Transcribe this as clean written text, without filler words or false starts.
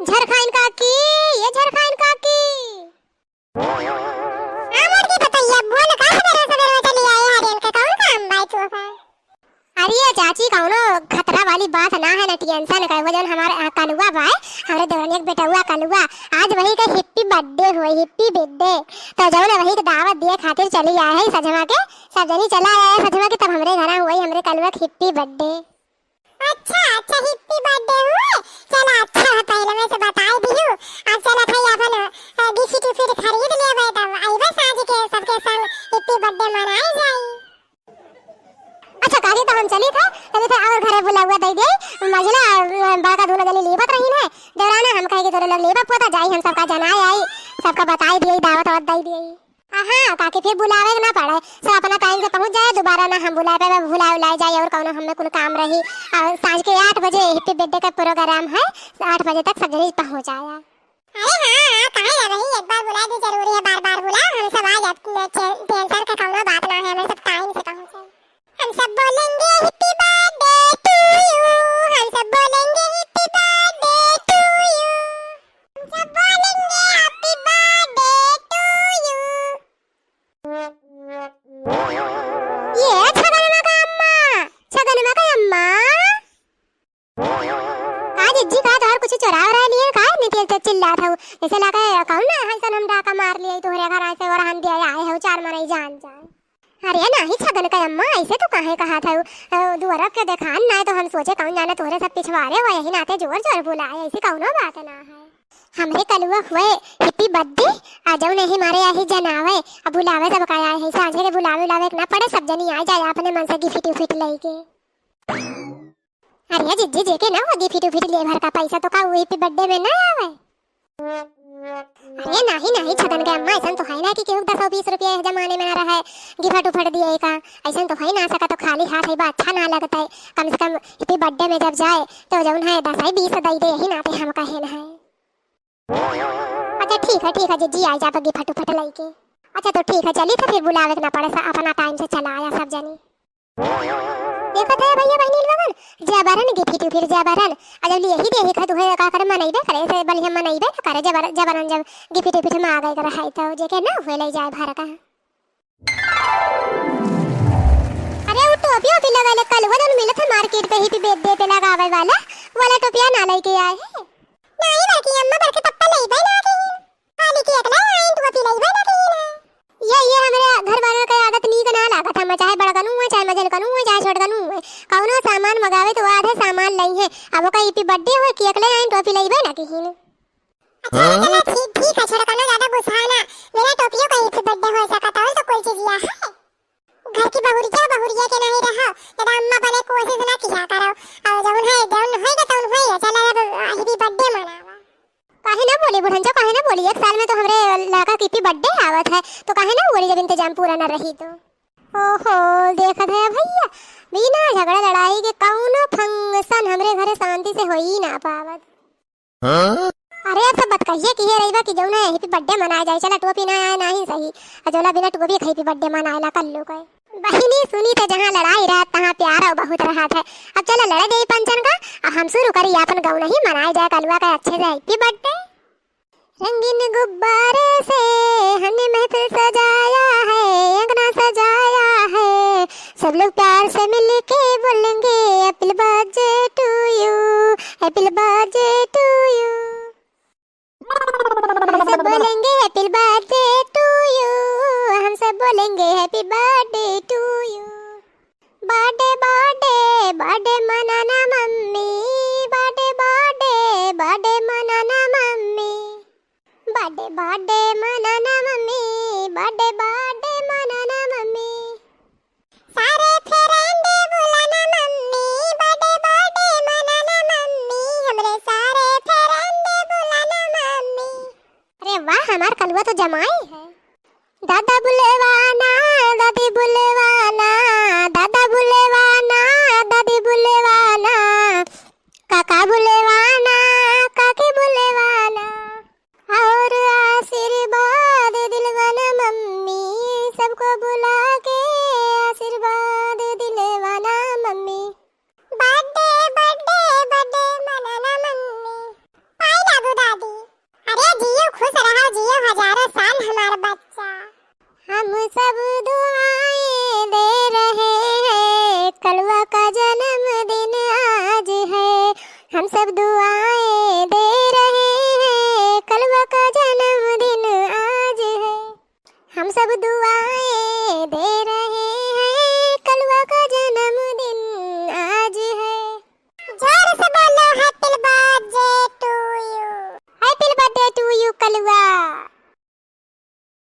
झरखाइन काकी, ये झरखाइन काकी। आमर की बताइए बोल का सवेरे सवेरे चली आए हरियल के कौन काम भाई तू का। अरे ये चाची कौनो खतरा वाली बात ना है ना, टेंशन का वजन हमारे कलुआ भाई, हमारे देवरनी के बेटा हुआ कलुआ, आज वही का हैप्पी बर्थडे हुई, हैप्पी बर्थडे। तो जब ने वही की दावत दिए खातिर चली आए है सजमा के, सब जनी चला आए सजमा के, तब हमरे घर हुई हमरे कलुआ की हैप्पी बर्थडे। अच्छा अच्छा हैप्पी बर्थडे हुए, चला अच्छा है, पहले मैं से बताई दियो। अब चला भाई अपन गिफ्ट फिर खरीद ले भाई, तब आइबा साज के सबके संग हैप्पी बर्थडे मनाए जाई। अच्छा काकी तो हम चली थे तभी थे और घरे बुला हुआ दे दे मजला बड़का दूल्हा जली लेबत रही है देवराना, हम कहे के तोरे लोग लेबा पोता जाई, हम सबका जनाए आई, सबका बताई दिए, दावत और दई दिए। हां काकी फिर बुलावे ना पड़े, सब अपना टाइम से पहुंच जाए, दोबारा ना हम बुलाए पे भुला उलाए जाए और कौनो हमें कुल काम रही। और सांझ के 8 बजे हैप्पी बर्थडे का प्रोग्राम है, 8 बजे तक सब जने पहुंच जाया। अरे हां काहे ना भाई, एक बार बुला दी जरूरी है, बार-बार बुला, हम सब आ जाते, टेंशन का कौनो बात ना है, हम सब टाइम से पहुंचे। हम सब बोलेंगे हैप्पी बर्थडे टू यू, हम सब बोलेंगे हैप्पी बर्थडे टू यू, हम सब बोलेंगे हैप्पी बर्थडे टू यू। ये छगनमा का अम्मा आज जी का तो और कुछ चुरा रहा लिए का नहीं ते चिल्ला था जैसे लगा कौन ना हसन हम डाका मार लिए तोहरे घर से और हम दिया आए हो 4 मरई जान जाए। अरे नहीं छगन का अम्मा ऐसे तो काहे कहा था, दुआरा के देखान ना, तो हम सोचे कौन जाने तोहरे सब पिछवारे हो, यही नाते जोर जोर बुलाए, ऐसी कौनो बात ना है। हमरे कलुआ हुए हैप्पी बर्थडे आ जाओ नहीं मारे यही जनावे, अब बुलावे सब का आए है, सांझे के बुलावे ना पड़े, सब जनी आ जाए अपने मन से गिफ्ट फिट लेके। अरे जिज्जी जे के ना हो गिफ्ट फिट ले भर का पैसा तो का हैप्पी बर्थडे में ना आवे। अरे नहीं छगन के अम्मा ऐसा तो है ना कि केहू 10-20 रुपया जमाने में ना रहा है गिफ्ट उफट दिए का, ऐसा तो है ना सका, तो खाली हाथ है बात अच्छा ना लगता है, कम से कम हैप्पी बर्थडे में जब जाए तो जौन है 10-20 दई दे, यही नाते हम कहे ना है। अच्छा ठीक है जिज्जी आ जा गिफ्ट उफट लेके। अच्छा तो ठीक है चली, तो फिर बुलावे ना पड़े, अपना टाइम से चला आया सब जनी। देखो तो भैया बहनी लोगन जबरन गिफ्ट फिर जबरन अजब यही देही खा दुहे का करे मनइबे करे से बलिया मनइबे करे जबरन जब गिफ्ट फिर में आ गए कर है तो जे के ना होए ले जाए भर का। अरे वो टोपिया भी लगा ले, कल वो दोनों मिले थे मार्केट पे ही पे बर्थडे पे लगावे वाला टोपिया ना लेके आए है। नहीं बाकी अम्मा बरके पप्पा नहीं भाई ना की खाली की अगला आइन तो अभी नहीं भाई ना की ना। ये हमारे घर वालों का आदत नहीं का ना लागत, हम चाहे बड़ा कनु है चाहे मजल कनु है चाहे छोट कनु है, कौनो सामान मंगावे तो आधे सामान लई है, अब का हैप्पी बर्थडे हो कि अगले आइन टोपी लईबे ना किहिन। अच्छा चलो ठीक है, छोड़ कनो ज्यादा गुस्साना, मेरा टोपियो का हैप्पी बर्थडे हो सकता है तो कोई चीज या है घर की बहुरिया के नहीं रहो, जरा अम्मा पहले कोशिश ना किया करो, और जौन है तो है चला हैप्पी बर्थडे मनावा। काहे ना बोली बुढ़न जो, काहे ना बोली, एक साल में तो हमरे लड़का की हैप्पी बर्थडे आवत है, तो काहे ना बोली जब इंतजाम पूरा ना रही तो। ओहो देखत है भैया, बिना झगड़ा लड़ाई के कौनो फंक्शन हमरे घरे शांति से हो ही ना पावत। अरे अब सब बात कहिए कि ये रहीबा कि जौन है हैप्पी बर्थडे मनाया जाए, चला टोपी ना आए नहीं सही, अजोला बिना टोपी के हैप्पी बर्थडे मनाएला कल्लू का बहिनी सुनी तो जहाँ लड़ाई रहा तहाँ प्यार और बहुत रहा था। अब चलो लड़े गई पंचन का, अब हम शुरू करी अपन गाँव नहीं मनाए जाए कलुआ का अच्छे से हैप्पी बर्थडे। रंगीन गुब्बारे से हमने महफिल सजाया है, अंगना सजाया है, सब लोग प्यार से मिलके बोलेंगे happy birthday to you, happy birthday to you, हम सब बोलेंगे हैप्पी बर्थडे टू यू, हम सब बोलेंगे happy birthday to you. Birthday birthday birthday मनाना मम्मी, बर्थडे बर्थडे बर्थडे मनाना मम्मी, बर्थडे बर्थडे मनाना मम्मी, बर्थडे बर्थडे मनाना मम्मी, सारे फ्रेंड बुलाना मम्मी, बर्थडे बर्थडे मनाना मम्मी, हमरे सारे फ्रेंड बुलाना मम्मी। अरे वाह हमार कलुआ तो जमाई है। दादा बुलवाना